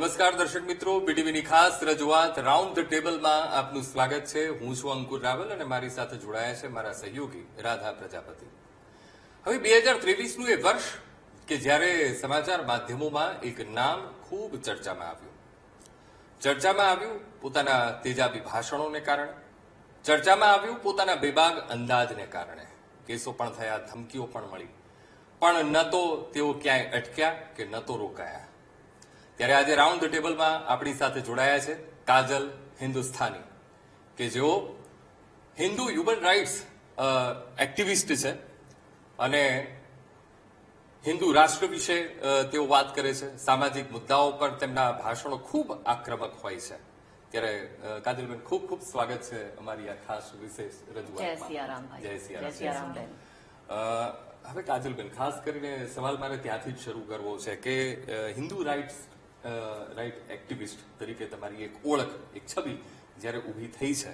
નમસ્કાર દર્શક મિત્રો, બીટીવીની ખાસ રજૂઆત રાઉન્ડ ધ ટેબલમાં આપનું સ્વાગત છે. હું છું અંકુર રાવલ અને મારી સાથે જોડાયા છે મારા સહયોગી રાધા પ્રજાપતિ. હવે 2023નું એ વર્ષ કે જ્યારે સમાચાર માધ્યમોમાં એક નામ ખૂબ ચર્ચામાં આવ્યું પોતાના તેજાબી ભાષણોને કારણે, ચર્ચામાં આવ્યું પોતાના બેબાગ અંદાજને કારણે. કેસો પણ થયા, ધમકીઓ પણ મળી, પણ ન તો તેઓ ક્યાંય અટક્યા કે ન તો રોકાયા. ત્યારે આજે રાઉન્ડ ધ ટેબલમાં આપણી સાથે જોડાયા છે કાજલ હિન્દુસ્તાની, કે જેઓ હિન્દુ હ્યુમન રાઇટ્સ એક્ટિવિસ્ટ છે અને હિન્દુ રાષ્ટ્ર વિશે તેઓ વાત કરે છે. સામાજિક મુદ્દાઓ પર તેમના ભાષણો ખૂબ આક્રમક હોય છે. ત્યારે કાજલબેન, ખૂબ ખૂબ સ્વાગત છે અમારી આ ખાસ વિશેષ રજૂઆતમાં. જય સિયારામ. હવે કાજલબેન, ખાસ કરીને સવાલ મારે ત્યાંથી જ શરૂ કરવો છે કે હિન્દુ રાઇટ એક્ટિવિસ્ટ તરીકે તમારી એક ઓળખ, એક છબી જ્યારે ઊભી થઈ છે,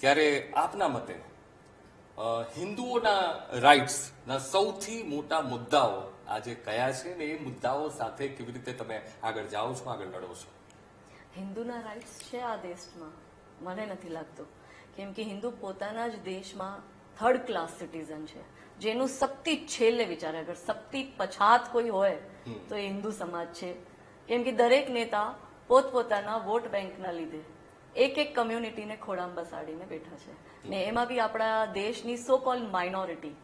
ત્યારે આપના મતે હિન્દુઓના રાઇટ્સના સૌથી મોટા મુદ્દાઓ આજે કયા છે ને એ મુદ્દાઓ સાથે કેવી રીતે તમે આગળ જાઓ છો, આગળ લડો છો? હિન્દુના રાઇટ્સ છે આ દેશમાં? મને નથી લાગતું, કેમ કે હિન્દુ પોતાના જ દેશમાં થર્ડ ક્લાસ સિટીઝન છે, જેનું સૌથી છેલ્લે વિચારે. અગર સૌથી પછાત કોઈ હોય તો એ હિન્દુ સમાજ છે. કેમ કે દરેક નેતા પોતપોતાના વોટ બેંકના લીધે એક કમ્યુનિટીને ખોળામાં બેસાડીને બેઠા છે. ને એમાં બી આપણા દેશની સો કોલ માઇનોરિટી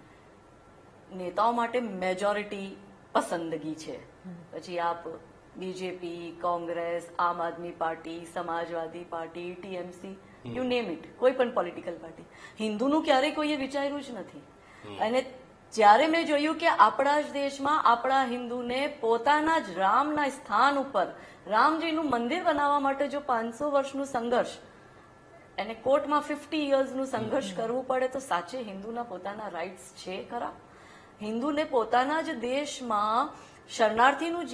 નેતાઓ માટે મેજોરિટી પસંદગી છે. પછી આપ BJP, Congress, Aam Aadmi party, Samajwadi party, TMC, you name it, કોઈ પણ પોલિટિકલ પાર્ટી. હિન્દુનું ક્યારેય કોઈએ વિચાર્યું જ નથી. અને જ્યારે મેં જોયું કે આપણા જ દેશમાં આપણા હિન્દુને પોતાના જ રામના સ્થાન ઉપર રામજીનું મંદિર બનાવવા માટે જો 500 વર્ષનું સંઘર્ષ, એને કોર્ટમાં 50 યર્સનું સંઘર્ષ કરવું પડે, તો સાચે હિન્દુના પોતાના રાઇટ્સ છે ખરા? હિન્દુને પોતાના જ દેશમાં શરણાર્થીનું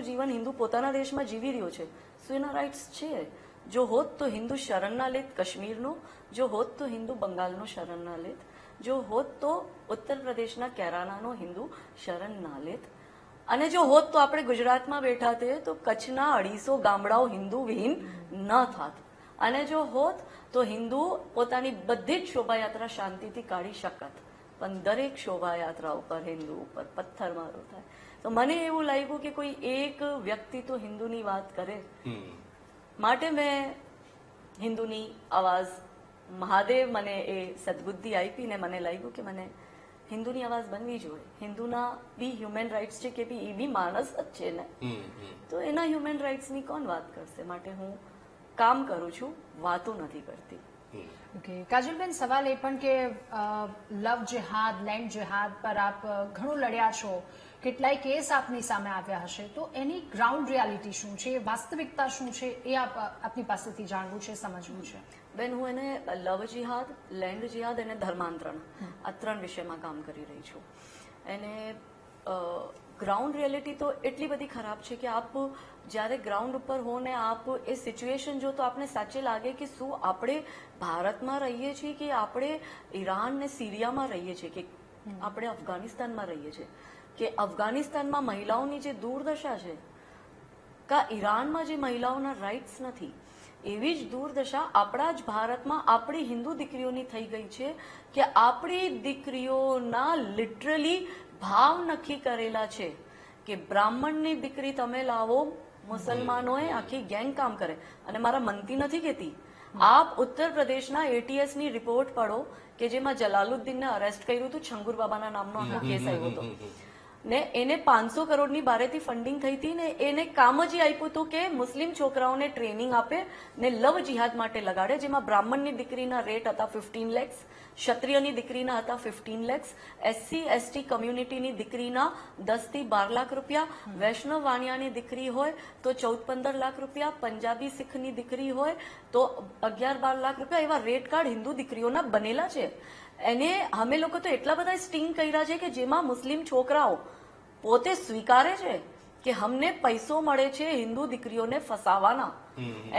જીવન હિન્દુ પોતાના દેશમાં જીવી રહ્યો છે, શું એના રાઇટ્સ છે? જો હોત તો હિન્દુ શરણ ના લેત કાશ્મીરનો, જો હોત તો હિન્દુ બંગાળનો શરણ ના લેત, જો હોત તો ઉત્તર પ્રદેશના કેરાલાનો હિન્દુ શરણ ના લેત, અને જો હોત તો આપણે ગુજરાતમાં બેઠા તે તો કચ્છના 250 ગામડાઓ હિન્દુ વિહીન ન થાત. અને જો હોત તો હિન્દુ પોતાની બધી જ શોભાયાત્રા શાંતિથી કાઢી શકત. પણ દરેક શોભાયાત્રા ઉપર હિન્દુ ઉપર પથ્થરમારો થાય. તો મને એવું લાગ્યું કે કોઈ એક વ્યક્તિ તો હિન્દુની વાત કરે, માટે મેં હિન્દુની અવાજ, મહાદેવ મને એ સદબુદ્ધિ આપી ને મને લાગ્યું કે મને હિન્દુની અવાજ બનવી જોઈએ. હિન્દુના બી હ્યુમન રાઇટ્સ છે કે બી એ બી માણસ જ છે ને, તો એના હ્યુમન રાઇટ્સની કોણ વાત કરશે? માટે હું કામ કરું છું, વાતો નથી કરતી. ઓકે કાજલબેન, સવાલ એ પણ કે લવ જેહાદ, લેન્ડ જેહાદ પર આપ ઘણું લડ્યા છો, કેટલાય કેસ આપની સામે આવ્યા હશે, તો એની ગ્રાઉન્ડ રિયાલિટી શું છે, વાસ્તવિકતા શું છે, એ આપની પાસેથી જાણવું છે, સમજવું છે. બેન, હું એને લવ જિહાદ, લેન્ડ જિહાદ અને ધર્માંતરણ, આ 3 વિષયમાં કામ કરી રહી છું. એને ગ્રાઉન્ડ રિયાલિટી તો એટલી બધી ખરાબ છે કે આપ જ્યારે ગ્રાઉન્ડ ઉપર હો ને આપ એ સિચ્યુએશન જો, તો આપને સાચે લાગે કે શું આપણે ભારતમાં રહીએ છીએ કે આપણે ઈરાન ને સિરિયામાં રહીએ છીએ કે આપણે અફઘાનિસ્તાનમાં રહીએ છીએ, કે અફઘાનિસ્તાનમાં મહિલાઓની જે દુર્દશા છે, કા ઈરાનમાં જે મહિલાઓના રાઇટ્સ નથી, એવી જ દુર્દશા આપણા જ ભારતમાં આપણી હિન્દુ દીકરીઓની થઈ ગઈ છે. કે આપણી દીકરીઓના લિટરલી ભાવ નક્કી કરેલા છે કે બ્રાહ્મણની દીકરી તમે લાવો, મુસલમાનોએ આખી ગેંગ કામ કરે. અને મારા મનથી નથી કહેતી, આપ ઉત્તર પ્રદેશના ATS ની રિપોર્ટ પડો કે જેમાં જલાલુદ્દીનને અરેસ્ટ કર્યું હતું, છંગુર બાબાના નામનો આખો કેસ આવ્યો હતો ને એને 500 કરોડની બારેથી ફંડિંગ થઈ હતી ને એને કામ જ આપ્યું હતું કે મુસ્લિમ છોકરાઓને ટ્રેનિંગ આપે ને લવ જિહાદ માટે લગાડે, જેમાં બ્રાહ્મણની દીકરીના રેટ હતા 15 lakhs, ક્ષત્રિયની દીકરીના હતા 15 lakhs, SC ST કમ્યુનિટીની દીકરીના 10 થી 12 લાખ રૂપિયા, વૈષ્ણવ વાણિયાની દીકરી હોય તો 14-15 લાખ રૂપિયા, પંજાબી શીખની દીકરી હોય તો 11-12 લાખ રૂપિયા, એવા રેટ કાર્ડ હિન્દુ દીકરીઓના બનેલા છે. એને અમે લોકો તો એટલા બધા સ્ટિંગ કર્યા છે કે જેમાં મુસ્લિમ છોકરાઓ પોતે સ્વીકારે છે કે હમને પૈસો મળે છે હિન્દુ દીકરીઓને ફસાવાના,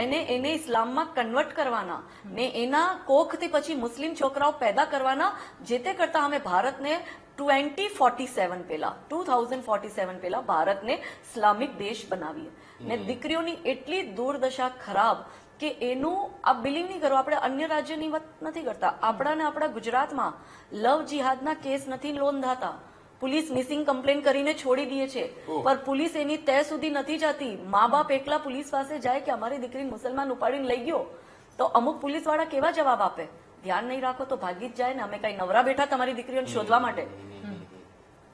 એને ઇસ્લામમાં કન્વર્ટ કરવાના ને એના કોખથી પછી મુસ્લિમ છોકરાઓ પેદા કરવાના, જે તે કરતા અમે ભારતને 2047 પહેલા ભારતને ઇસ્લામિક દેશ બનાવીએ ને દીકરીઓની એટલી દુર્દશા ખરાબ કે એનું આ બિલીવ નહીં કરો. આપણે અન્ય રાજ્યની વાત નથી કરતા, આપણા ગુજરાતમાં લવ જિહાદના કેસ નથી નોંધાતા. પોલીસ મિસિંગ કમ્પ્લેન કરીને છોડી દે છે, પણ પોલીસ એની તય સુધી નથી જતી. મા બાપ એકલા પોલીસ પાસે જાય કે અમારી દીકરીને મુસલમાન ઉપાડીને લઈ ગયો, તો અમુક પોલીસ વાળા કેવા જવાબ આપે? ધ્યાન નહીં રાખો તો ભાગી જ જાય ને, અમે કઈ નવરા બેઠા તમારી દીકરીઓને શોધવા માટે?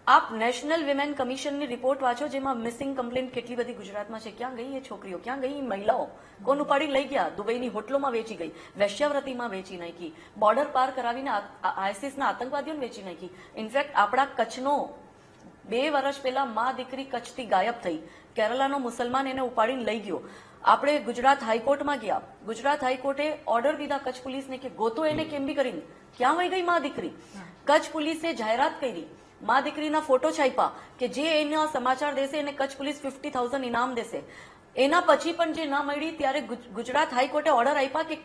આપ નેશનલ વિમેન કમિશનની રિપોર્ટ વાંચો, જેમાં મિસિંગ કમ્પ્લેન કેટલી બધી ગુજરાતમાં છે. ક્યાં ગઈ એ છોકરીઓ, ક્યાં ગઈ એ મહિલાઓ? કોણ ઉપાડી લઈ ગયા? દુબઈની હોટલોમાં વેચી ગઈ, વેશ્યાવ્રતિમાં વેચી નાખી, બોર્ડર પાર કરાવીને આઈસીસના આતંકવાદીઓને વેચી નાખી. ઇનફેક્ટ આપણા કચ્છનો 2 વર્ષ પહેલા મા દીકરી કચ્છથી ગાયબ થઈ, કેરલાનો મુસલમાન એને ઉપાડીને લઈ ગયો. આપણે ગુજરાત હાઈકોર્ટમાં ગયા, ગુજરાત હાઈકોર્ટે ઓર્ડર દીધા કચ્છ પોલીસને કે ગોતો એને કેમ બી કરીને. ક્યાં વહી ગઈ મા દીકરી? કચ્છ પોલીસે જાહેરાત કરી, મા દીકરીના ફોટો છાપ્યા કે જે એના સમાચાર દેશે એને કચ્છ પોલીસ 50,000 ઇનામ દેશે. એના પછી પણ જે ના મળી ત્યારે ગુજરાત હાઈકોર્ટે ઓર્ડર આપ્યા કે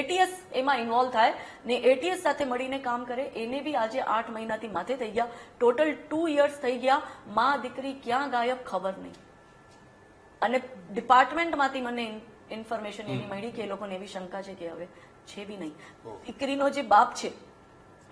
એટીએસ એમાં ઇન્વોલ્વ થાય ને એટીએસ સાથે મળીને કામ કરે. એને બી આજે 8 મહિનાથી માથે થઈ ગયા, ટોટલ 2 years થઈ ગયા. મા દીકરી ક્યાં ગાયબ ખબર નહીં. અને ડિપાર્ટમેન્ટમાંથી મને ઇન્ફોર્મેશન એવી મળી કે એ લોકોને એવી શંકા છે કે હવે છે બી નહીં. દીકરીનો જે બાપ છે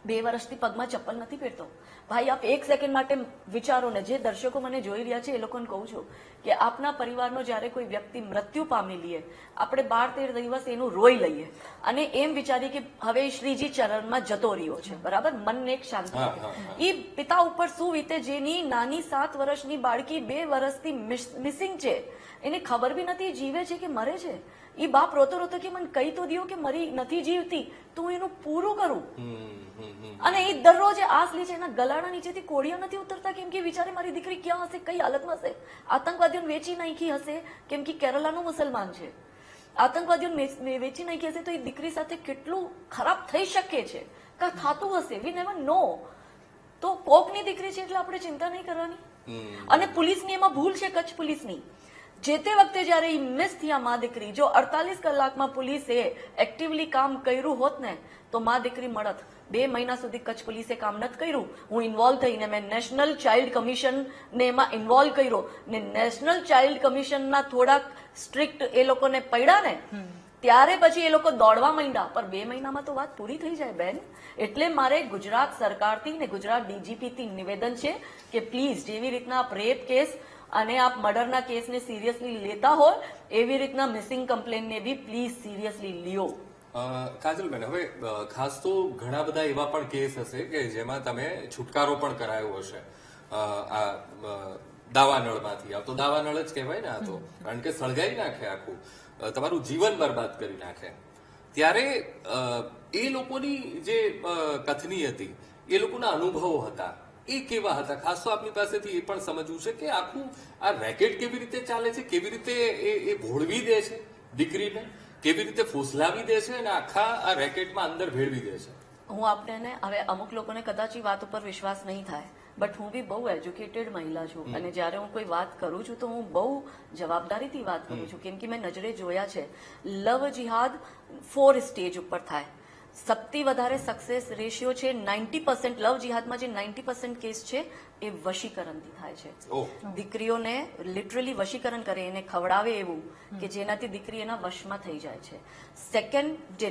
2 વર્ષથી પગમાં ચપ્પલ નથી પહેરતો. ભાઈ આપ 1 સેકન્ડ માટે વિચારો ને, જે દર્શકો મને જોઈ રહ્યા છે એ લોકોને કહું છું કે આપના પરિવારનો જ્યારે કોઈ વ્યક્તિ મૃત્યુ પામી લઈએ, આપણે 12-13 દિવસ એનું રોઈ લઈએ અને એમ વિચારીએ કે હવે શ્રીજી ચરણમાં જતો રહ્યો છે, બરાબર, મનને એક શાંતિ. એ પિતા ઉપર શું વીતે જેની નાની 7 વર્ષની બાળકી 2 વર્ષથી મિસિંગ છે, એને ખબર બી નથી જીવે છે કે મરે છે. એ બાપ રોતો રોતો કે મને કહી તો દિયો કે મરી નથી જીવતી, તો હું એનું પૂરું કરું. અને એ દરરોજ આસ લે છે, એના ગલાના નીચેથી કોડિયા નથી ઉતરતા, કેમ કે વિચારે મારી દીકરી ક્યાં હશે, કઈ હાલતમાં હશે. આતંકવાદીઓને વેચી નાખી હશે કેમ કે કેરલાનો મુસલમાન છે, આતંકવાદીઓને વેચી નાખી હશે તો એ દીકરી સાથે કેટલું ખરાબ થઈ શકે છે, કા થતું હશે, વી નેવર નો. તો કોકની દીકરી છે એટલે આપણે ચિંતા નહીં કરવાની. અને પોલીસની એમાં ભૂલ છે, કચ્છ પોલીસની. જે તે વખતે જયારે મિસ થયા મા દીકરી, જો 48 કલાકમાં પોલીસે એક્ટિવલી કામ કર્યું હોત ને તો મા દીકરી મળત. 2 મહિના સુધી કચ્છ પોલીસે કામ નથી કર્યું. હું ઇન્વોલ્વ થઈને મેં નેશનલ ચાઇલ્ડ કમિશન ને એમાં ઇન્વોલ્વ કર્યો ને નેશનલ ચાઇલ્ડ કમિશનના થોડાક સ્ટ્રિક્ટ એ લોકોને પડ્યા ને ત્યારે પછી એ લોકો દોડવા માંડ્યા. પણ 2 મહિનામાં તો વાત પૂરી થઈ જાય બેન. એટલે મારે ગુજરાત સરકારથી ને ગુજરાત ડીજીપીથી નિવેદન છે કે પ્લીઝ જેવી રીતના આપ રેપ કેસ અને આપ મર્ડરના કેસને સિરિયસલી લેતા હોય એવી રીતના મિસિંગ કમ્પ્લેનને બી પ્લીઝ સિરિયસલી લ્યો. કાજલબેન, હવે ખાસ તો ઘણા બધા એવા પણ કેસ હશે કે જેમાં તમે છુટકારો પણ કરાયો હશે આ દાવાનળમાંથી. આ તો દાવાનળ જ કહેવાય ને, આ તો કારણ કે સળગાઈ નાખે, આખું તમારું જીવન બરબાદ કરી નાખે. ત્યારે એ લોકોની જે કથની હતી, એ લોકોના અનુભવો હતા, એ કેવા હતા? ખાસ તો આપની પાસેથી એ પણ સમજવું છે કે આખું આ રેકેટ કેવી રીતે ચાલે છે, કેવી રીતે એ ભોળવી દે છે દીકરીને, કેવી રીતે ફોસલાવી દે છે અને આખા આ રેકેટમાં અંદર ભેળવી દે છે. હું આપને હવે અમુક લોકોને કદાચ એ વાત ઉપર વિશ્વાસ નહીં થાય, બટ હું બી બહુ એજ્યુકેટેડ મહિલા છું અને જ્યારે હું કોઈ વાત કરું છું તો હું બહુ જવાબદારીથી વાત કરું છું, કેમ કે મેં નજરે જોયા છે. લવ જિહાદ 4 સ્ટેજ ઉપર થાય. સૌથી વધારે સક્સેસ રેશિયો છે 90%. લવ જિહાદમાં જે 90% કેસ છે એ વશીકરણથી થાય છે. દીકરીઓને લિટરલી વશીકરણ કરે, એને ખવડાવે એવું કે જેનાથી દીકરી એના વશમાં થઈ જાય છે. સેકન્ડ, જે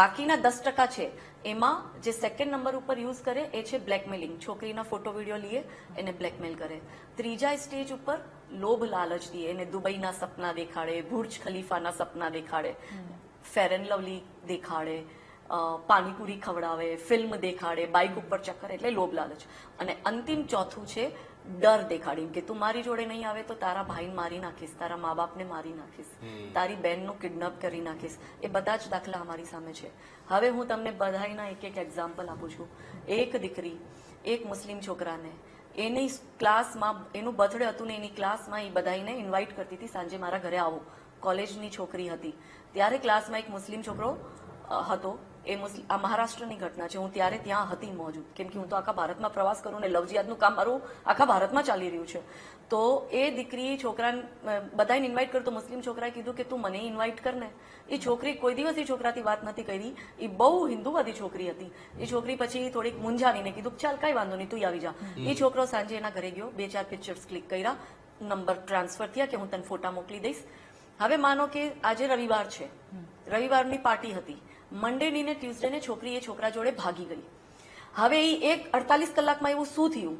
બાકીના 10% છે એમાં જે સેકન્ડ નંબર ઉપર યુઝ કરે એ છે બ્લેકમેલિંગ. છોકરીના ફોટો વિડીયો લીએ એને બ્લેકમેલ કરે. ત્રીજા સ્ટેજ ઉપર લોભ લાલચ દે, એને દુબઈના સપના દેખાડે, બુર્જ ખલીફાના સપના દેખાડે, ફેર એન્ડ લવલી દેખાડે, પાણીપુરી ખવડાવે, ફિલ્મ દેખાડે, બાઇક ઉપર ચક્કર, એટલે લોભ લાલચ. અને અંતિમ ચોથું છે ડર દેખાડી કે તું મારી જોડે નહીં આવે તો તારા ભાઈને મારી નાખીશ, તારા મા બાપને મારી નાખીશ, તારી બહેનનું કિડનેપ કરી નાખીશ. એ બધા જ દાખલા અમારી સામે છે. હવે હું તમને બધાના એક એક્ઝામ્પલ આપું છું. એક દીકરી એક મુસ્લિમ છોકરાને એની ક્લાસમાં, એનું બર્થડે હતું ને એની ક્લાસમાં એ બધાને ઇન્વાઇટ કરતી હતી, સાંજે મારા ઘરે આવો. કોલેજની છોકરી હતી ત્યારે ક્લાસમાં એક મુસ્લિમ છોકરો હતો, આ મહારાષ્ટ્રની ઘટના છે. હું ત્યારે ત્યાં હતી મોજૂદ, કેમ કે હું તો આખા ભારતમાં પ્રવાસ કરું ને લવ જિહાદનું કામ મારું આખા ભારતમાં ચાલી રહ્યું છે. તો એ દીકરી છોકરાને બધાને ઇન્વાઇટ કરતો, મુસ્લિમ છોકરાએ કીધું કે તું મને ઇન્વાઇટ કર ને. એ છોકરી કોઈ દિવસ એ છોકરાથી વાત નથી કરી. એ બહુ હિન્દુવાદી છોકરી હતી. એ છોકરી પછી થોડીક મૂંઝાવીને કીધું ચાલ કઈ વાંધો નહીં, તું આવી જા. એ છોકરો સાંજે એના ઘરે ગયો, 2-4 પિક્ચર્સ ક્લિક કર્યા, નંબર ટ્રાન્સફર થયા કે હું તને ફોટા મોકલી દઈશ. હવે માનો કે આજે રવિવાર છે, રવિવારની પાર્ટી હતી, મંડેની ને ટ્યુઝડે ને છોકરી એ છોકરા જોડે ભાગી ગઈ. હવે એ 48 કલાકમાં એવું શું થયું?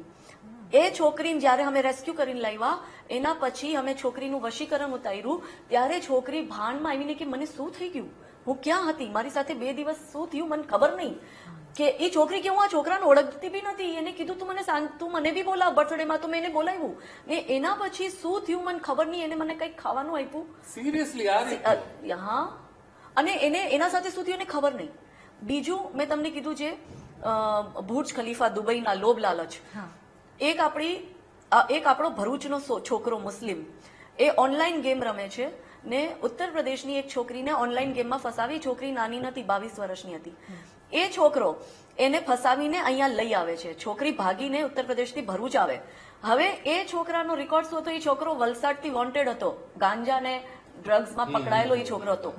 એ છોકરીને જયારે અમે રેસ્ક્યુ કરીને લાવ્યા, એના પછી અમે છોકરીનું વશીકરણ ઉતાર્યું, ત્યારે છોકરી ભાનમાં આવીને કે મને શું થઈ ગયું, હું ક્યાં હતી, મારી સાથે 2 દિવસ શું થયું મને ખબર નહીં. કે એ છોકરી કે હું આ છોકરાને ઓળખતી બી નથી. એને કીધું તું મને બી બોલાવ બર્થડેમાં, તો મેં એને બોલાવ્યું ને એના પછી શું થયું મને ખબર નહીં. એને મને કંઈક ખાવાનું આપ્યું, સિરિયસલી હા, અને એને એના સાથે શું થયું એને ખબર નહીં. બીજું મેં તમને કીધું છે બુર્જ ખલીફા દુબઈના લોભ લાલચ. એક આપણો ભરૂચનો છોકરો મુસ્લિમ, એ ઓનલાઈન ગેમ રમે છે ને ઉત્તર પ્રદેશની એક છોકરીને ઓનલાઈન ગેમમાં ફસાવી. છોકરી નાની નથી, 22 વર્ષની હતી. એ છોકરો એને ફસાવીને અહીંયા લઈ આવે છે. છોકરી ભાગીને ઉત્તર પ્રદેશથી ભરૂચ આવે. હવે એ છોકરાનો રેકોર્ડ શું હતો? એ છોકરો વલસાડથી વોન્ટેડ હતો, ગાંજા ને ડ્રગ્સમાં પકડાયેલો એ છોકરો હતો.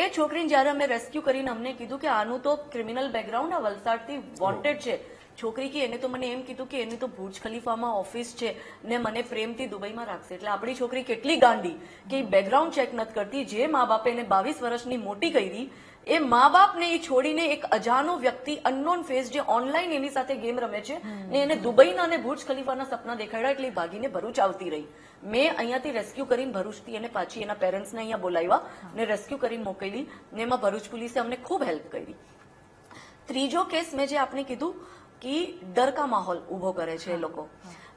એ છોકરીને જયારે અમે રેસ્ક્યુ કરીને અમને કીધું કે આનું તો ક્રિમિનલ બેકગ્રાઉન્ડ, આ વલસાડથી વોન્ટેડ છે. છોકરી કે એને તો મને એમ કીધું કે એની તો બુર્જ ખલીફામાં ઓફિસ છે ને મને પ્રેમથી દુબઈમાં રાખશે. એટલે આપણી છોકરી કેટલી ગાંડી કે એ બેકગ્રાઉન્ડ ચેક નથી કરતી. જે મા બાપે એને 22 વર્ષની મોટી કરી, એ મા બાપને એ છોડીને એક અજાણો વ્યક્તિ, અનનોન ફેસ, જે ઓનલાઈન એની સાથે ગેમ રમે છે ને એને દુબઈના અને બુર્જ ખલીફાના સપના દેખાડ્યા, એટલે ભાગીને ભરૂચ આવતી રહી. મેં અહીંયાથી રેસ્ક્યુ કરીને ભરૂચથી એને પાછી એના પેરેન્ટ્સને અહીંયા બોલાવ્યા ને રેસ્ક્યુ કરીને મોકલી ને એમાં ભરૂચ પોલીસે અમને ખૂબ હેલ્પ કરી. ત્રીજો કેસ મેં જે આપને કીધું કે ડર કા માહોલ ઉભો કરે છે એ લોકો.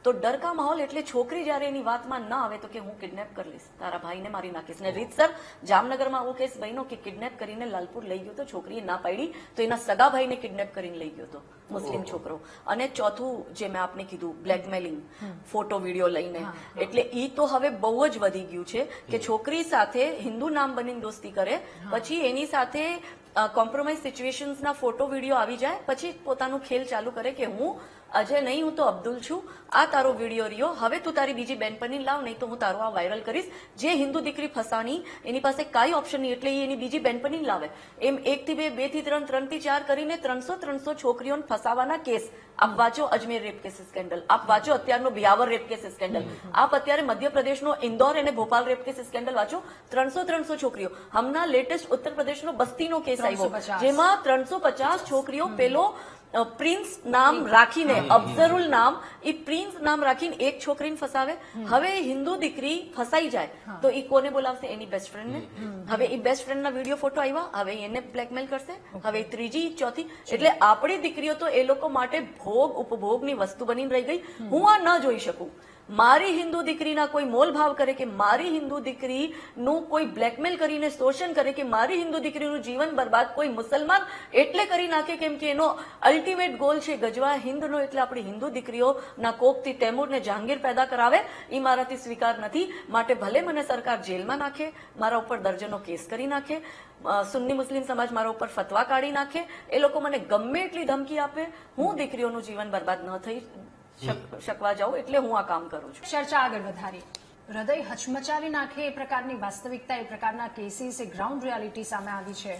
તો ડર કા માહોલ એટલે છોકરી જયારે એની વાતમાં ના આવે તો કે હું કિડનેપ કરી લઈશ, તારા ભાઈને મારી નાખીશ. ને રીતસર જામનગરમાં આવો કેસ બન્યો કે કિડનેપ કરીને લાલપુર લઈ ગયો તો છોકરીએ ના પાડી તો એના સગા ભાઈને કિડનેપ કરીને લઈ ગયો હતો મુસ્લિમ છોકરો. અને ચોથું જે મેં આપને કીધું બ્લેકમેલિંગ, ફોટો વિડીયો લઈને, એટલે ઈ તો હવે બહુ જ વધી ગયું છે કે છોકરી સાથે હિન્દુ નામ બનીને દોસ્તી કરે, પછી એની સાથે કોમ્પ્રોમાઇઝ સિચ્યુએશન્સના ફોટો વિડીયો આવી જાય, પછી પોતાનું ખેલ ચાલુ કરે કે હું અજય નહીં, હું તો અબ્દુલ છું, આ તારો વિડીયો રહ્યો, હવે તું તારી બીજી બેનપણી લાવ, નહીં તો હું તારો આ વાયરલ કરીશ. જે હિન્દુ દીકરી ફસાણી એની પાસે કાંઈ ઓપ્શન નહીં, એટલે એની બીજી બેનપણી લાવે. એમ 1 થી 2, 2 થી 3, 3 થી 4 કરીને 300 છોકરીઓને ફસાવાના કેસ. આપ વાંચો અજમેર રેપ કેસ સ્કેન્ડલ, આપ વાંચો અત્યારનો બિયાવર રેપ કેસ સ્કેન્ડલ, આપ અત્યારે મધ્યપ્રદેશનો ઇન્દોર અને ભોપાલ રેપ કેસ સ્કેન્ડલ વાંચો. 300 છોકરીઓ. હમણાં લેટેસ્ટ ઉત્તર પ્રદેશનો બસ્તીનો કેસ આવ્યો, જેમાં 350 છોકરીઓ પેલો પ્રિન્સ નામ રાખીને, અફઝરુલ નામ, એ પ્રિન્સ નામ રાખીને એક છોકરીને ફસાવે. હવે હિન્દુ દીકરી ફસાઈ જાય તો એ કોને બોલાવશે? એની બેસ્ટ ફ્રેન્ડને. હવે એ બેસ્ટ ફ્રેન્ડના વિડીયો ફોટો આવ્યા, હવે એને બ્લેકમેલ કરશે, હવે ત્રીજી ચોથી. એટલે આપણી દીકરીઓ તો એ લોકો માટે ભોગ ઉપભોગની વસ્તુ બનીને રહી ગઈ. હું આ ન જોઈ શકું. મારી હિન્દુ દીકરીના કોઈ મોલ ભાવ કરે કે મારી હિન્દુ દીકરીનું કોઈ બ્લેકમેલ કરીને શોષણ કરે કે મારી હિન્દુ દીકરીનું જીવન બરબાદ કોઈ મુસલમાન એટલે કરી નાખે, કેમ કે એનો અલ્ટિમેટ ગોલ છે ગજવા હિન્દનો. એટલે આપણી હિન્દુ દીકરીઓના કોકથી તૈમૂર ને જહાંગીર પેદા કરાવે, એ મારાથી સ્વીકાર નથી. માટે ભલે મને સરકાર જેલમાં નાખે, મારા ઉપર દર્જનો કેસ કરી નાખે, સુન્ની મુસ્લિમ સમાજ મારા ઉપર ફતવા કાઢી નાખે, એ લોકો મને ગમે એટલી ધમકી આપે, હું દીકરીઓનું જીવન બરબાદ ન થઈ શકવા જાઉં, એટલે હું આ કામ કરું છું. ચર્ચા આગળ વધારી. હૃદય હચમચાવી નાખે એ પ્રકારની વાસ્તવિકતા, એ પ્રકારના કેસીસ, એ ગ્રાઉન્ડ રિયાલિટી સામે આવી છે.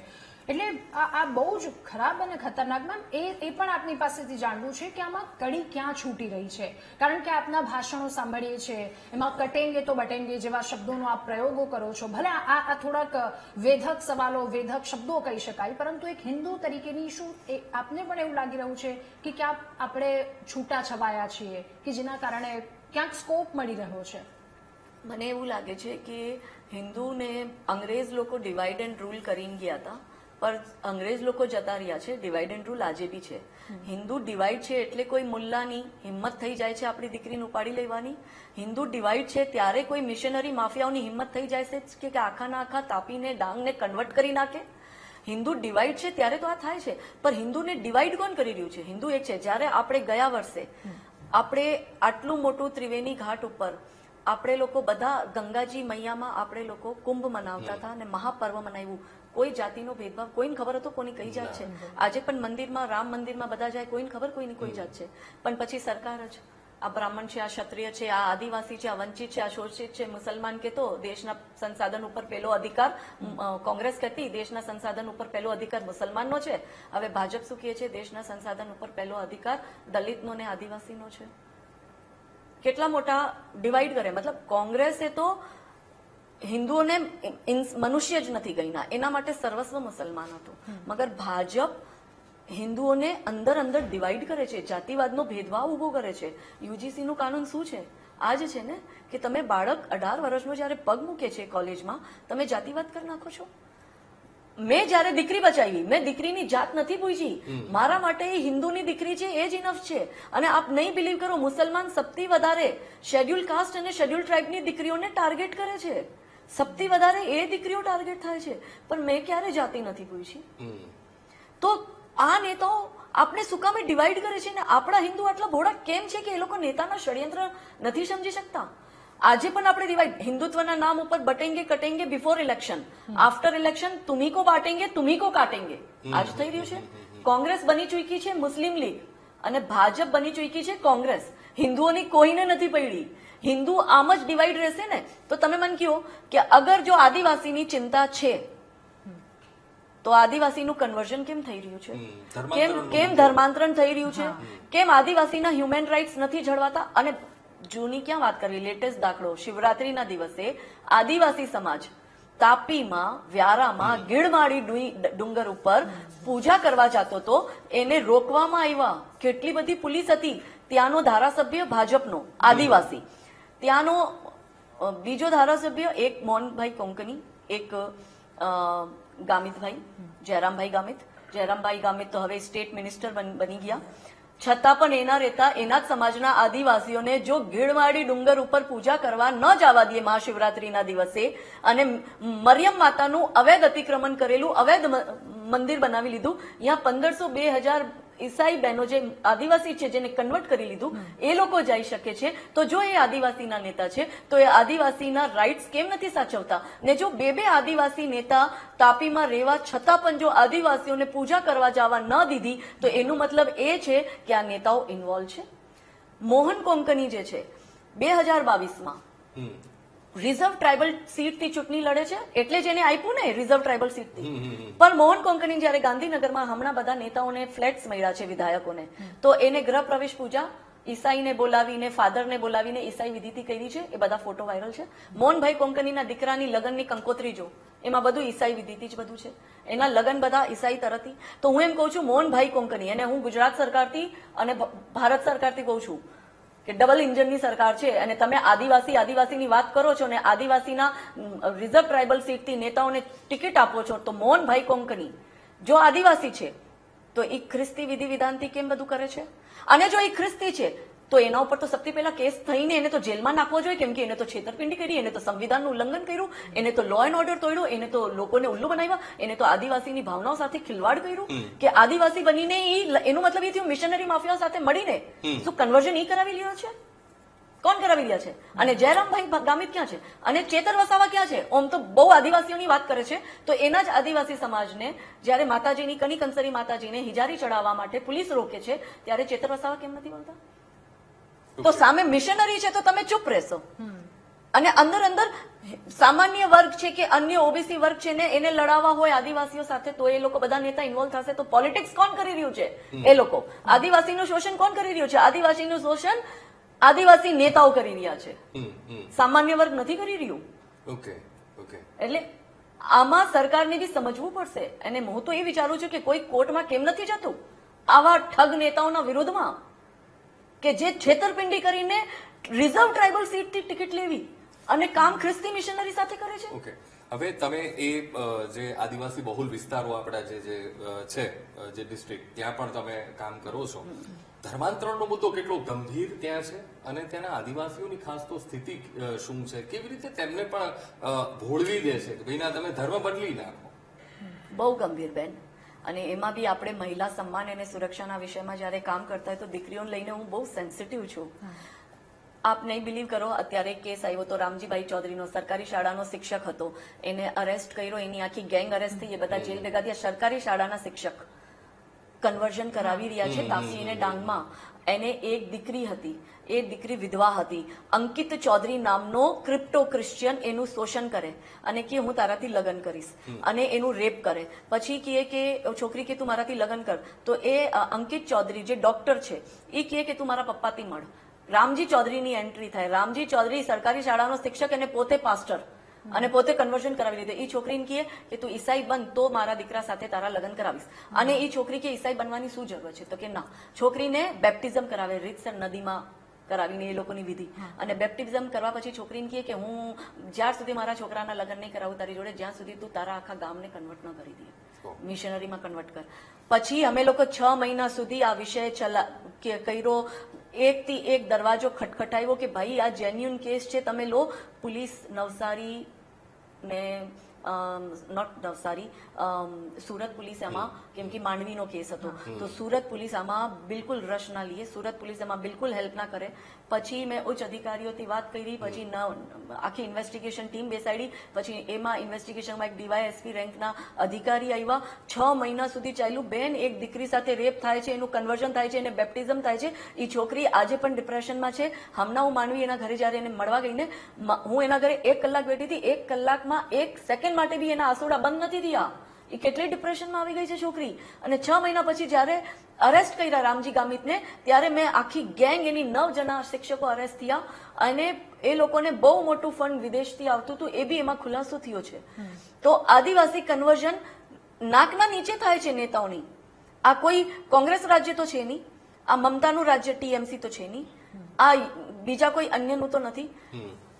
એટલે આ બહુ જ ખરાબ અને ખતરનાક. મેમ એ પણ આપની પાસેથી જાણવું છે કે આમાં કડી ક્યાં છૂટી રહી છે? કારણ કે આપના ભાષણો સાંભળીએ છીએ, એમાં કટેંગે તો બટેંગે જેવા શબ્દોનો આપ પ્રયોગો કરો છો. ભલે આ થોડાક વેધક સવાલો, વેધક શબ્દો કહી શકાય, પરંતુ એક હિન્દુ તરીકેની શું આપને પણ એવું લાગી રહ્યું છે કે ક્યાંક આપણે છૂટા છવાયા છીએ કે જેના કારણે ક્યાંક સ્કોપ મળી રહ્યો છે? મને એવું લાગે છે કે હિન્દુને અંગ્રેજ લોકો ડિવાઈડ એન્ડ રૂલ કરીને ગયા હતા, પર અંગ્રેજ લોકો જતા રહ્યા છે. ડિવાઈડ એન્ડ રૂલ આજે બી છે. હિન્દુ ડિવાઈડ છે એટલે કોઈ મુલ્લાની હિંમત થઈ જાય છે આપણી દીકરીને ઉપાડી લેવાની. હિન્દુ ડિવાઈડ છે ત્યારે કોઈ મિશનરી માફિયાઓની હિંમત થઈ જાય છે કે આખાના આખા તાપીને ડાંગને કન્વર્ટ કરી નાખે. હિન્દુ ડિવાઈડ છે ત્યારે તો આ થાય છે, પણ હિન્દુને ડિવાઈડ કોણ કરી રહ્યું છે? હિન્દુ એક છે. જ્યારે આપણે ગયા વર્ષે આપણે આટલું મોટું ત્રિવેણી ઘાટ ઉપર આપણે લોકો બધા ગંગાજી મૈયામાં આપણે લોકો કુંભ મનાવતા હતા અને મહાપર્વ મનાવ્યું. કોઈ જાતિનો ભેદભાવ, કોઈને ખબર હતો કોની કઈ જાત છે. આજે પણ મંદિરમાં, રામ મંદિરમાં બધા જાય, કોઈને ખબર કોઈની કોઈ જાત છે. પણ પછી સરકાર જ આ બ્રાહ્મણ છે, આ ક્ષત્રિય છે, આ આદિવાસી છે, આ વંચિત છે, આ શોષિત છે, મુસલમાન કે તો દેશના સંસાધન ઉપર પહેલો અધિકાર કોંગ્રેસ કહેતી દેશના સંસાધન ઉપર પહેલો અધિકાર મુસલમાનનો છે. હવે ભાજપ શું કહે છે? દેશના સંસાધન ઉપર પહેલો અધિકાર દલિતનો ને આદિવાસીનો છે. કેટલા મોટા ડિવાઈડ કરે. મતલબ કોંગ્રેસે તો હિન્દુઓને મનુષ્ય જ નથી ગણ્યા, એના માટે સર્વસ્વ મુસલમાન હતું. મગર ભાજપ હિન્દુઓને અંદર અંદર ડિવાઈડ કરે છે, જાતિવાદનો ભેદભાવ ઉભો કરે છે. યુજીસી નું કાનૂન શું છે? આ જ છે ને કે તમે બાળક 18 વર્ષનો જયારે પગ મૂકે છે કોલેજમાં, તમે જાતિવાદ કરી નાખો છો. મેં જયારે દીકરી બચાવી, મેં દીકરીની જાત નથી પૂછી. મારા માટે એ હિન્દુની દીકરી છે એ જ ઇનફ છે. અને આપ નહીં બિલીવ કરો, મુસલમાન સૌથી વધારે શેડ્યુલ કાસ્ટ અને શેડ્યુલ ટ્રાઇબની દીકરીઓને ટાર્ગેટ કરે છે. સૌથી વધારે એ દીકરીઓ ટાર્ગેટ થાય છે. પણ મેં ક્યારે જાતિ નથી પૂછી. તો આ નેતાઓ આપણે શું કામે ડિવાઈડ કરે છે ને આપણા હિન્દુ આટલા ભોળા કેમ છે કે એ લોકો નેતાના ષડયંત્ર નથી સમજી શકતા. આજે પણ આપણે ડિવાઈડ હિન્દુત્વના નામ ઉપર બટેંગે કટેંગે બિફોર ઇલેક્શન, આફ્ટર ઇલેક્શન તુમી કો બાટેંગે તુમી કો કાટેંગે આજ થઈ રહ્યું છે. કોંગ્રેસ બની ચૂકી છે મુસ્લિમ લીગ અને ભાજપ બની ચૂકી છે કોંગ્રેસ. હિન્દુઓની કોઈને નથી પડી. હિન્દુ આમ જ ડિવાઈડ રહેશે ને તો તમે મને કહો કે અગર જો આદિવાસીની ચિંતા છે તો આદિવાસીનું કન્વર્ઝન કેમ થઈ રહ્યું છે? કેમ ધર્માંતરણ થઈ રહ્યું છે? કેમ આદિવાસીના હ્યુમન રાઇટ્સ નથી જળવાતા? અને જૂની ક્યાં વાત કરવી, લેટેસ્ટ દાખલો, શિવરાત્રીના દિવસે આદિવાસી સમાજ તાપીમાં, વ્યારામાં, ગીડમાળી ડુંગર ઉપર પૂજા કરવા જતો હતો, એને રોકવામાં આવ્યા. કેટલી બધી પોલીસ હતી. ત્યાંનો ધારાસભ્ય ભાજપનો આદિવાસી, ત્યાંનો બીજો ધારાસભ્ય એક મોહનભાઈ કોંકણી, એક ગામિતભાઈ, જયરામભાઈ ગામિત. જયરામભાઈ ગામિત તો હવે સ્ટેટ મિનિસ્ટર બની ગયા. છતાં પણ એના રહેતા એના જ સમાજના આદિવાસીઓને જો ગીડવાડી ડુંગર ઉપર પૂજા કરવા ન જવા દે મહાશિવરાત્રીના દિવસે અને મરિયમ માતાનું અવૈધ અતિક્રમણ કરેલું અવૈધ મંદિર બનાવી લીધું, અહીંયા 1500-2000 ઈસાઈ બહેનો જે આદિવાસી છે જેને કન્વર્ટ કરી લીધું એ લોકો જઈ શકે છે. તો જો એ આદિવાસીના નેતા છે તો એ આદિવાસીના રાઇટ્સ કેમ નથી સાચવતા? ને જો બે આદિવાસી નેતા તાપીમાં રહેવા છતાં પણ જો આદિવાસીઓને પૂજા કરવા જવા ન દીધી તો એનું મતલબ એ છે કે આ નેતાઓ ઇન્વોલ્વ છે. મોહન કોંકણી જે છે 2022માં રિઝર્વ ટ્રાઇબલ સીટથી ચૂંટણી લડે છે એટલે જ એને આપ્યું ને રિઝર્વ ટ્રાઇબલ સીટથી. પણ મોહન કોંકણી જયારે ગાંધીનગરમાં હમણાં બધા નેતાઓને ફ્લેટ્સ મળ્યા છે વિધાયકોને, તો એને ગૃહ પ્રવેશ પૂજા ઈસાઈને બોલાવીને, ફાધરને બોલાવીને ઈસાઈ વિધિથી કરી છે. એ બધા ફોટો વાયરલ છે. મોહનભાઈ કોંકણીના દીકરાની લગ્નની કંકોત્રી જો, એમાં બધું ઈસાઈ વિધિથી જ બધું છે. એના લગ્ન બધા ઈસાઈ તરફથી. તો હું એમ કહું છું મોહનભાઈ કોંકણી, અને હું ગુજરાત સરકારથી અને ભારત સરકારથી કહું છું કે ડબલ ઇન્જનની સરકાર છે અને તમે આદિવાસીની વાત કરો છો ને આદિવાસીના રિઝર્વ ટ્રાઇબલ સીટથી નેતાઓને ટિકિટ આપો છો, તો મોહનભાઈ કોંકણી જો આદિવાસી છે તો એ ખ્રિસ્તી વિધિ વિધાનથી કેમ બધું કરે છે? અને જો એ ખ્રિસ્તી છે તો એના ઉપર તો સૌથી પહેલા કેસ થઈને એને તો જેલમાં નાખવો જોઈએ, કેમ કે એને તો છેતરપિંડી કરી, એને તો સંવિધાનનું ઉલ્લંઘન કર્યું, એને તો લો એન્ડ ઓર્ડર તોડ્યું, એને તો લોકોને ઉલ્લુ બનાવ્યા, એને તો આદિવાસીની ભાવનાઓ સાથે ખિલવાડ કર્યું કે આદિવાસી બનીને એનું મતલબ એ થયું મિશનરી માફિયા સાથે મળીને શું કન્વર્ઝન ઈ કરાવી રહ્યો છે? કોણ કરાવી રહ્યા છે? અને જયરામભાઈ ગામિત ક્યાં છે? અને ચેતર વસાવા ક્યાં છે? ઓમ તો બહુ આદિવાસીઓની વાત કરે છે, તો એના જ આદિવાસી સમાજને જ્યારે માતાજીની કની કંસરી માતાજીને હિજારી ચડાવવા માટે પોલીસ રોકે છે ત્યારે ચેતર વસાવા કેમ નથી બોલતા? તો સામે મિશનરી છે તો તમે ચૂપ રહેશો. અને અંદર અંદર સામાન્ય વર્ગ છે કે અન્ય ઓબીસી વર્ગ છે ને એને લડાવવા હોય આદિવાસીઓ સાથે તો એ લોકો બધા નેતા ઇન્વોલ્વ થશે. તો પોલિટિક્સ કોણ કરી રહ્યું છે? એ લોકો. આદિવાસીનું શોષણ કોણ કરી રહ્યું છે? આદિવાસીનું શોષણ આદિવાસી નેતાઓ કરી રહ્યા છે, સામાન્ય વર્ગ નથી કરી રહ્યું. એટલે આમાં સરકારને બી સમજવું પડશે. અને હું તો એ વિચારું છું કે કોઈ કોર્ટમાં કેમ નથી જતું આવા ઠગ નેતાઓના વિરોધમાં કે જે છેતરપિંડી કરીને રિઝર્વ ટ્રાઇબલ સીટથી ટિકિટ લેવી અને કામ ખ્રિસ્તી મિશનરી સાથે કરે છે. ઓકે, હવે તમે એ જે આદિવાસી બહુલ વિસ્તારો આપણા જે છે જે ડિસ્ટ્રિક્ટ ત્યાં પણ તમે કામ કરો છો, ધર્માંતરણનો મુદ્દો કેટલો ગંભીર ત્યાં છે અને ત્યાંના આદિવાસીઓની ખાસ તો સ્થિતિ શું છે? કેવી રીતે તેમને પણ ભોળવી દે છે કે ભાઈ ના તમે ધર્મ બદલી નાખો? બહુ ગંભીર બેન. અને એમાં બી આપણે મહિલા સન્માન અને સુરક્ષાના વિષયમાં જયારે કામ કરતા હોય તો દીકરીઓને લઈને હું બહુ સેન્સિટિવ છું. આપ નહીં બિલીવ કરો, અત્યારે એક કેસ આવ્યો તો રામજીભાઈ ચૌધરીનો, સરકારી શાળાનો શિક્ષક હતો, એને અરેસ્ટ કર્યો, એની આખી ગેંગ અરેસ્ટ થઈ, એ બધા જેલ ભેગા થયા. સરકારી શાળાના શિક્ષક કન્વર્ઝન કરાવી રહ્યા છે તાપી અને ડાંગમાં. એને એક દીકરી હતી, એ દીકરી વિધવા હતી. અંકિત ચૌધરી નામનો ક્રિપ્ટો ક્રિશ્ચિયન એનું શોષણ કરે અને કે હું તારાથી લગ્ન કરીશ અને એનું રેપ કરે. પછી કહે કે છોકરી કે તું મારાથી લગ્ન કર, તો એ અંકિત ચૌધરી જે ડોક્ટર છે એ કહે કે તું મારા પપ્પાથી મળ. રામજી ચૌધરીની એન્ટ્રી થાય. રામજી ચૌધરી સરકારી શાળાનો શિક્ષક અને પોતે પાસ્ટર અને પોતે કન્વર્ઝન કરાવી લીધે. એ છોકરીને કહે કે તું ઈસાઈ બન તો મારા દીકરા સાથે તારા લગ્ન કરાવીશ. અને એ છોકરી કે ઈસાઈ બનવાની શું જરૂર છે? તો કે ના. છોકરીને બેપ્ટિઝમ કરાવે રીતસર નદીમાં કરાવીને, એ લોકોની વિધિ. અને બેપ્ટિઝમ કરવા પછી છોકરીને કહે કે હું જ્યાર સુધી મારા છોકરાના લગ્ન નહીં કરાવું તારી જોડે, જ્યાં સુધી તું તારા આખા ગામને કન્વર્ટ ન કરી દે, મિશનરીમાં કન્વર્ટ કર. પછી અમે લોકો 6 મહિના સુધી આ વિષય કર્યો. એકથી એક દરવાજો ખટખટાવ્યો કે ભાઈ આ જેન્યુન કેસ છે, તમે લો. પોલીસ નવસારી ને નોટ નવસારી, સુરત પોલીસ આમાં, કેમ કે માંડવીનો કેસ હતો, તો સુરત પોલીસ આમાં બિલકુલ રસ ના લે, સુરત પોલીસ આમાં બિલકુલ હેલ્પ ના કરે. પછી મેં ઉચ્ચ અધિકારીઓથી વાત કરી, પછી આખી ઇન્વેસ્ટિગેશન ટીમ બેસાડી, પછી એમાં ઇન્વેસ્ટિગેશનમાં એક ડીવાયએસપી રેન્કના અધિકારી આવ્યા. 6 મહિના સુધી ચાલ્યું. બેન, એક દીકરી સાથે રેપ થાય છે, એનું કન્વર્ઝન થાય છે, એને બેપ્ટિઝમ થાય છે. એ છોકરી આજે પણ ડિપ્રેશનમાં છે. હમણાં હું માંડવી એના ઘરે જયારે એને મળવા ગઈને, હું એના ઘરે 1 કલાક બેઠી હતી. 1 કલાકમાં 1 સેકન્ડ માટે બી એના આંસુડા બંધ નથી થયા. એ કેટલી ડિપ્રેશનમાં આવી ગઈ છે છોકરી. અને 6 મહિના પછી જયારે અરેસ્ટ કર્યા રામજી ગામિતને, ત્યારે મેં આખી ગેંગ, એની 9 જણા શિક્ષકો અરેસ્ટ થયા અને એ લોકોને બહુ મોટું ફંડ વિદેશથી આવતું હતું, એ બી એમાં ખુલાસો થયો છે. તો આદિવાસી કન્વર્ઝન નાકના નીચે થાય છે નેતાઓની. આ કોઈ કોંગ્રેસ રાજ્ય તો છે નહીં, આ મમતાનું રાજ્ય ટીએમસી તો છે નહીં, આ બીજા કોઈ અન્યનું તો નથી.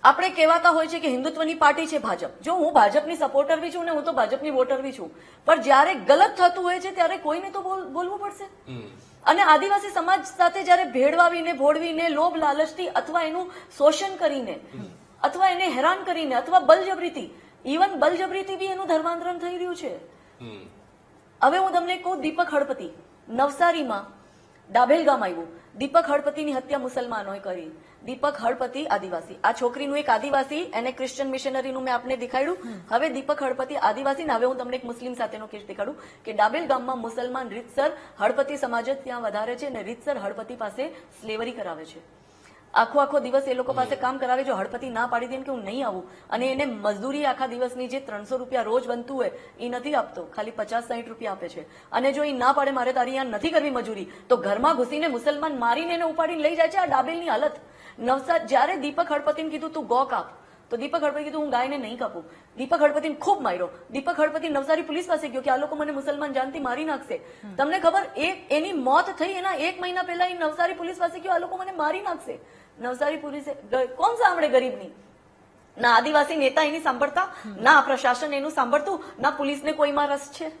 આપણે કહેવાતા હોય છે કે હિન્દુત્વની પાર્ટી છે ભાજપ. જો હું ભાજપની સપોર્ટર બી છું ને હું તો ભાજપની વોટર બી છું, પણ જ્યારે ગલત થતું હોય છે ત્યારે કોઈને તો બોલવું પડશે. અને આદિવાસી સમાજ સાથે જ્યારે ભેળવાવીને ભોળવીને લોભ લાલચથી અથવા એનું શોષણ કરીને અથવા એને હેરાન કરીને અથવા બલજબરીથી, ઇવન બલજબરીથી બી એનું ધર્માંતરણ થઈ રહ્યું છે. હવે હું તમને કહું, દીપક હળપતિ નવસારીમાં ડાભેલ ગામ આવ્યું. દીપક હળપતિની હત્યા મુસલમાનોએ કરી. દીપક હળપતિ આદિવાસી, આ છોકરીનું એક આદિવાસી, એને ક્રિશ્ચિયન મિશનરીનું મેં આપને દેખાડ્યું. હવે દીપક હળપતિ આદિવાસી, હવે હું તમને એક મુસ્લિમ સાથેનો કેસ દેખાડું કે ડાબેલ ગામમાં મુસલમાન રીતસર હળપતિ સમાજ જ ત્યાં વધારે છે અને રીતસર હળપતિ પાસે સ્લેવરી કરાવે છે. આખો દિવસ એ લોકો પાસે કામ કરાવે. જો હળપતિ ના પાડી દે કે હું નહીં આવું, અને એને મજદૂરી આખા દિવસની જે 300 રૂપિયા રોજ બનતું હોય એ નથી આપતો, ખાલી 50-60 રૂપિયા આપે છે. અને જો એ ના પાડે મારે તારી અહીંયા નથી કરવી મજૂરી, તો ઘરમાં ઘૂસીને મુસલમાન મારીને એને ઉપાડીને લઈ જાય છે. આ ડાબેલની હાલત. નવસારી જયારે દીપક હળપતિને કીધું તું ગો કાપ, તો દીપક હળપતિ કીધું હું ગાયને નહીં કાપું. દીપક હળપતિને ખૂબ માર્યો. દીપક હળપતિ નવસારી પોલીસ પાસે ગયો કે આ લોકો મને મુસલમાન જાનથી મારી નાખશે. તમને ખબર, એની મોત થઈ એના 1 મહિના પહેલા એ નવસારી પોલીસ પાસે ગયો, આ લોકો મને મારી નાખશે. નવસારી પોલીસે કોણ સાંભળે ગરીબની? ના આદિવાસી નેતા એની સાંભળતા, ના પ્રશાસન એનું સાંભળતું, ના પોલીસને કોઈમાં રસ છે.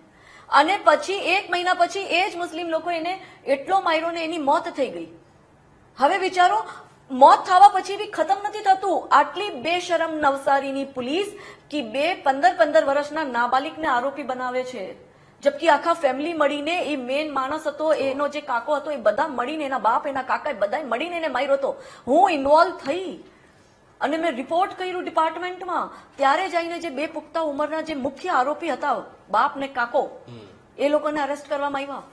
અને પછી 1 મહિના પછી એ જ મુસ્લિમ લોકો એને એટલો માર્યો ને એની મોત થઈ ગઈ. હવે વિચારો, મોત થવા પછી બી ખતમ નથી થતું. આટલી બેશરમ નવસારીની પોલીસ કે 15 વર્ષના નાબાલિગને આરોપી બનાવે છે, જબકી આખા ફેમિલી મળીને, એ મેન માણસ હતો, એનો જે કાકો હતો, એ બધા મળીને, એના બાપ એના કાકા બધા મળીને એને માર્યો હતો. હું ઇન્વોલ્વ થઈ અને મેં રિપોર્ટ કર્યું ડિપાર્ટમેન્ટમાં. ત્યારે જઈને જે 2 પુખ્તા ઉંમરના જે મુખ્ય આરોપી હતા, બાપ ને કાકો, એ લોકોને અરેસ્ટ કરવામાં આવ્યા.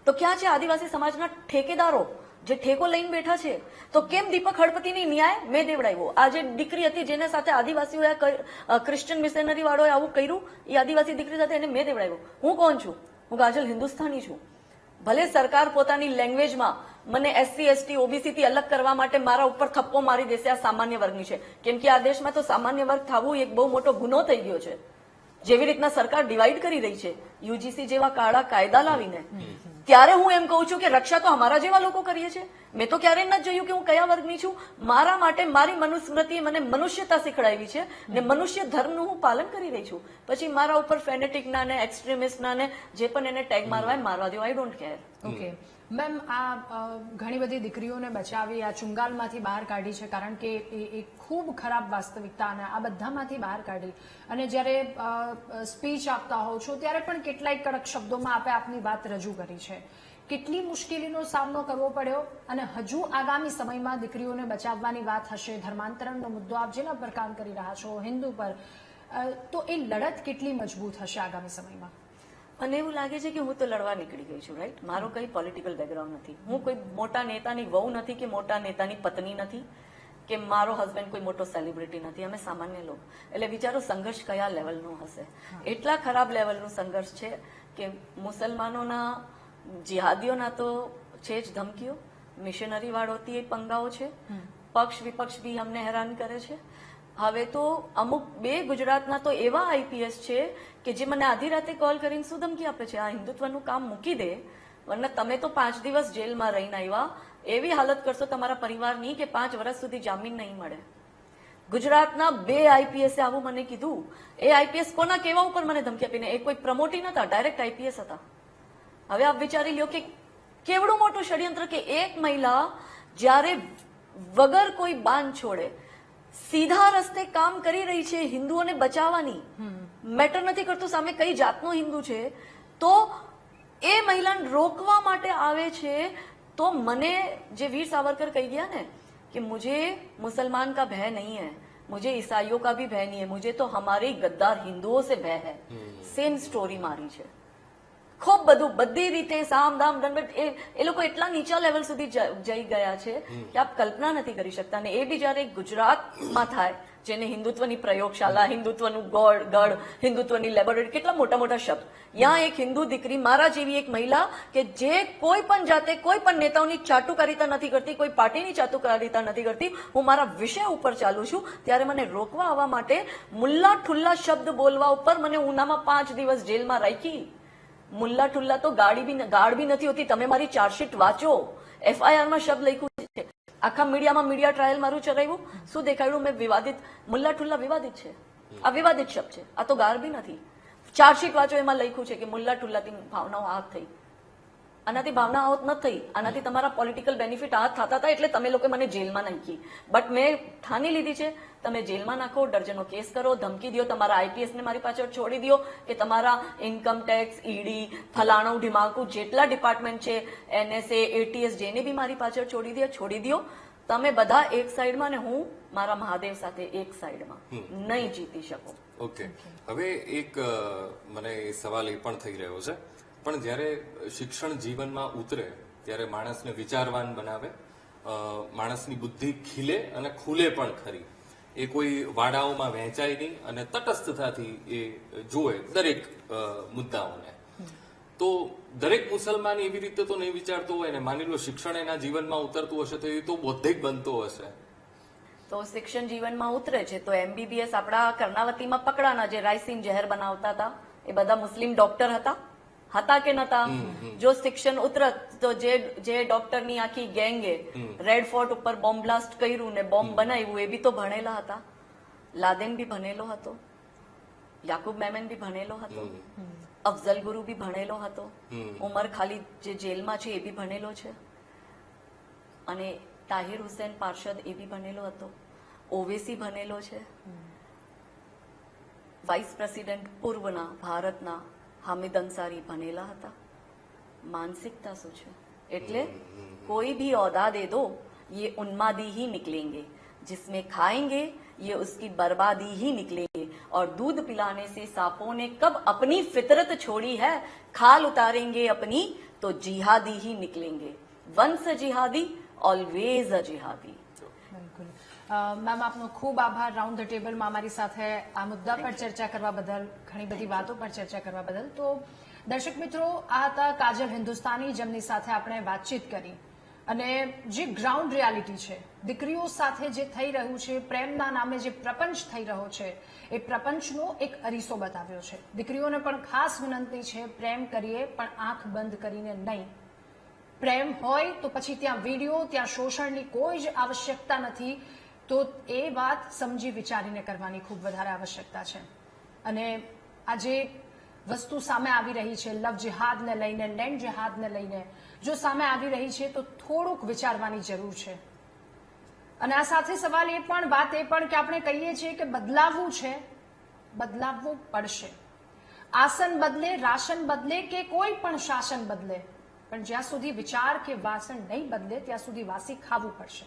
તો ક્યાં છે આદિવાસી સમાજના ઠેકેદારો જે ઠેકો લઈને બેઠા છે? તો કેમ દીપક હળપતિની ન્યાય મેં દેવડાવ્યો? આ જે દીકરી હતી જેને સાથે આદિવાસીઓએ ક્રિશ્ચિયન મિશનરી વાળોએ આવું કર્યું, એ આદિવાસી દીકરી સાથે એને મેં દેવડાવ્યો. હું કોણ છું? હું કાજલ હિન્દુસ્તાની છું. ભલે સરકાર પોતાની લેંગ્વેજમાં મને SC ST OBC થી અલગ કરવા માટે મારા ઉપર થપ્પો મારી દેશે, આ સામાન્ય વર્ગની છે. કેમ કે આ દેશમાં તો સામાન્ય વર્ગ થવું એક બહુ મોટો ગુનો થઈ ગયો છે. જેવી રીતના સરકાર ડિવાઈડ કરી રહી છે UGC જેવા કાળા કાયદા લાવીને, ત્યારે હું એમ કહું છું કે રક્ષા તો અમારા જેવા લોકો કરીએ છીએ. મેં તો ક્યારેય નથી જોયું કે હું કયા વર્ગની છું. મારા માટે મારી મનુસ્મૃતિએ મને મનુષ્યતા શીખડાવી છે ને મનુષ્ય ધર્મનું હું પાલન કરી રહી છું. પછી મારા ઉપર ફેનેટિકના ને એક્સ્ટ્રીમિસ્ટના ને જે પણ એને ટેગ મારવા મારવા દો, I don't care. Okay ma'am, આ ઘણી બધી દીકરીઓને બચાવી, આ ચુંગાલમાંથી બહાર કાઢી છે, કારણ કે એ ખૂબ ખરાબ વાસ્તવિકતા અને આ બધામાંથી બહાર કાઢી. અને જ્યારે સ્પીચ આપતા હોવ છો ત્યારે પણ કેટલાય કડક શબ્દોમાં આપે આપની વાત રજૂ કરી છે. કેટલી મુશ્કેલીનો સામનો કરવો પડ્યો અને હજુ આગામી સમયમાં દીકરીઓને બચાવવાની વાત હશે, ધર્માંતરણનો મુદ્દો આપ જેના પર કામ કરી રહ્યા છો, હિન્દુ પર, તો એ લડત કેટલી મજબૂત હશે આગામી સમયમાં? મને એવું લાગે છે કે હું તો લડવા નીકળી ગઈ છું, રાઈટ. મારો કઈ પોલિટિકલ બેકગ્રાઉન્ડ નથી, હું કોઈ મોટા નેતાની વહુ નથી કે મોટા નેતાની પત્ની નથી કે મારો હસબન્ડ કોઈ મોટો સેલિબ્રિટી નથી. અમે સામાન્ય લોકો. એટલે વિચારો સંઘર્ષ કયા લેવલનો હશે. એટલા ખરાબ લેવલનું સંઘર્ષ છે કે મુસલમાનોના, જિહાદીઓના તો છે જ ધમકીઓ, મિશનરી વાળોથી પંગાઓ છે, પક્ષ વિપક્ષ બી અમને હેરાન કરે છે. હવે તો અમુક બે ગુજરાતના તો એવા આઈપીએસ છે કે જે મને આધી રાતે કોલ કરીને શું ધમકી આપે છે, આ હિન્દુત્વનું કામ મૂકી દે, વરના તમે તો 5 દિવસ જેલમાં રહીને આવ્યા, એવી હાલત કરશો તમારા પરિવારની કે 5 વર્ષ સુધી જામીન નહીં મળે. ગુજરાતના 2 આઈપીએસે આવું મને કીધું. એ આઈપીએસ કોના કેવા ઉપર મને ધમકી આપીને, એ કોઈ પ્રમોટી નતા, ડાયરેક્ટ આઈપીએસ હતા. હવે આપ વિચારી લ્યો કે કેવડું મોટું ષડયંત્ર કે એક મહિલા જ્યારે વગર કોઈ બાંધ છોડે સીધા રસ્તે કામ કરી રહી છે હિન્દુઓને બચાવવાની, મેટર નથી કરતું સામે કઈ જાતનો હિન્દુ છે, તો એ મહિલાને રોકવા માટે આવે છે. તો મને જે વીર સાવરકર કહી ગયા ને कि मुझे मुसलमान का भय नहीं है, मुझे ईसाइयों का भी भय नहीं है, मुझे तो हमारे गद्दार हिंदुओं से भय है. સેમ સ્ટોરી મારી છે. ખૂબ બધું, બધી રીતે સામ દામ દંડ, એ લોકો એટલા નીચા લેવલ સુધી જઈ ગયા છે કે આપ કલ્પના નથી કરી શકતા. અને એ બી જયારે ગુજરાતમાં થાય, જેને હિન્દુત્વની પ્રયોગશાલા, હિન્દુત્વનું ગઢ, હિન્દુત્વની લેબોરેટરી, કેટલા મોટા મોટા શબ્દ. ત્યાં એક હિન્દુ દીકરી, મારા જેવી એક મહિલા કે જે કોઈ પણ જાતે કોઈ પણ નેતાઓની ચાટુકારિતા નથી કરતી, કોઈ પાર્ટીની ચાટુકારિતા નથી કરતી, હું મારા વિષય ઉપર ચાલુ છું, ત્યારે મને રોકવા આવવા માટે મુલ્લા ઠુલ્લા શબ્દ બોલવા ઉપર મને ઉનામાં 5 દિવસ જેલમાં રાખી. મુલ્લા ઠુલ્લા તો ગાડ બી નથી હોતી. તમે મારી ચાર્જશીટ વાંચો, FIR માં શબ્દ લખ્યું છે. આખા મીડિયા ટ્રાયલ મારું ચલાવ્યું, શું દેખાડ્યું મેં? વિવાદિત. મુલ્લા ઠુલ્લા વિવાદિત છે, આ વિવાદિત શબ્દ છે, આ તો ગાળ બી નથી. ચાર્જશીટ વાંચો, એમાં લખ્યું છે કે મુલ્લા ઠુલ્લાથી ભાવનાઓ આગ થઈ. આનાથી ભાવના આવત ન થઈ, આનાથી તમારા પોલિટિકલ બેનિફિટ આ થતા હતા, એટલે તમે લોકો મને જેલમાં નાખી. બટ મેં ઠાની લીધી છે, તમે જેલમાં નાખો, ડર્જનો કેસ કરો, ધમકી દો, તમારા આઈપીએસ ને મારી પાછળ છોડી દો, કે તમારા ઇન્કમ ટેક્સ, ઈડી, ફલાણું ઢીમાકું જેટલા ડિપાર્ટમેન્ટ છે, NSA, ATS, જેને બી મારી પાછળ છોડી દો. તમે બધા એક સાઈડમાં ને હું મારા મહાદેવ સાથે એક સાઈડમાં. નહીં જીતી શકો. ઓકે, હવે એક મને સવાલ એ પણ થઈ રહ્યો છે, પણ જ્યારે શિક્ષણ જીવનમાં ઉતરે ત્યારે માણસને વિચારવાન બનાવે, માણસની બુદ્ધિ ખીલે અને ખુલે પણ ખરી. એ કોઈ વાડાઓમાં વહેંચાય નહીં અને તટસ્થતાથી એ જોવે દરેક મુદ્દાઓને. તો દરેક મુસલમાન એવી રીતે તો નહીં વિચારતો હોય ને. માની લો શિક્ષણ એના જીવનમાં ઉતરતું હશે તો એ તો બૌદ્ધિક બનતો હશે. તો શિક્ષણ જીવનમાં ઉતરે છે તો MBBS આપણા કર્ણાવતીમાં પકડાના જે રાયસીન ઝેર બનાવતા હતા એ બધા મુસ્લિમ ડોક્ટર હતા કે નતા? જો શિક્ષણ ઉતરત તો જે ડોક્ટરની આખી ગેંગે રેડ ફોર્ટ ઉપર બોમ્બ બ્લાસ્ટ કર્યું ને બોમ્બ બનાવ્યું, એ બી તો ભણેલા હતા. લાદેન બી ભણેલો હતો, યાકુબ મેમન બી ભણેલો હતો, અફઝલ ગુરુ બી ભણેલો હતો, ઉમર ખાલિદ જે જેલમાં છે એ બી ભણેલો છે, અને તાહિર હુસેન પાર્ષદ એ બી ભણેલો હતો, ઓવેસી ભણેલો છે, વાઇસ પ્રેસિડેન્ટ પૂર્વના ભારતના હામિદ અંસારી ભણેલા હતા. માનસિકતા શું છે? એટલે કોઈ ભી ઓહદા દે દો, ये उन्मादी ही निकलेंगे, जिसमें खाएंगे ये उसकी बर्बादी ही निकलेंगे, और दूध पिलाने से सांपों ने कब अपनी फितरत छोड़ी है, खाल उतारेंगे अपनी तो जिहादी ही निकलेंगे. वंस जिहादी ऑलवेज अ जिहादी. બિલકુલ. મેમ, આપનો ખૂબ આભાર રાઉન્ડ ધ ટેબલમાં અમારી સાથે આ મુદ્દા પર ચર્ચા કરવા બદલ, ઘણી બધી વાતો પર ચર્ચા કરવા બદલ. તો દર્શક મિત્રો, આ હતા કાજલ હિન્દુસ્તાની, જેમની સાથે આપણે વાતચીત કરી અને જે ગ્રાઉન્ડ રિયાલિટી છે, દીકરીઓ સાથે જે થઈ રહ્યું છે, પ્રેમના નામે જે પ્રપંચ થઈ રહ્યો છે, એ પ્રપંચનો એક અરીસો બતાવ્યો છે. દીકરીઓને પણ ખાસ વિનંતી છે, પ્રેમ કરીએ પણ આંખ બંધ કરીને નહીં. પ્રેમ હોય તો પછી ત્યાં વિડીયો, ત્યાં શોષણની કોઈ જ આવશ્યકતા નથી. તો એ વાત સમજી વિચારીને કરવાની ખૂબ વધારે આવશ્યકતા છે. અને આજે વસ્તુ સામે આવી રહી છે, લવ જેહાદને લઈને, લેન્ડ જેહાદને લઈને જો સામે આવી રહી છે તો થોડુંક વિચારવાની જરૂર છે. અને આ સાથે સવાલ એ પણ, વાત એ પણ કે આપણે કહીએ છીએ કે બદલાવવું છે, બદલાવવું પડશે. આસન બદલે, રાશન બદલે કે કોઈ પણ શાસન બદલે, પણ જ્યાં સુધી વિચાર કે વાસણ નહીં બદલે ત્યાં સુધી વાસી ખાવું પડશે.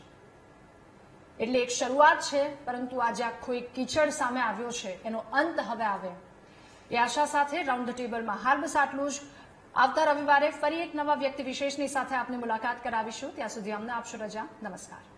એટલે એક શરૂઆત છે, પરંતુ આજે આખો એક કીચડ સામે આવ્યો છે, એનો અંત હવે આવે એ આશા સાથે રાઉન્ડ ધ ટેબલમાં હાલ બસ આટલું જ. આવતા રવિવારે ફરી એક નવા વ્યક્તિ વિશેષની સાથે આપને મુલાકાત કરાવીશું. ત્યાં સુધી અમને આપશો રજા. નમસ્કાર.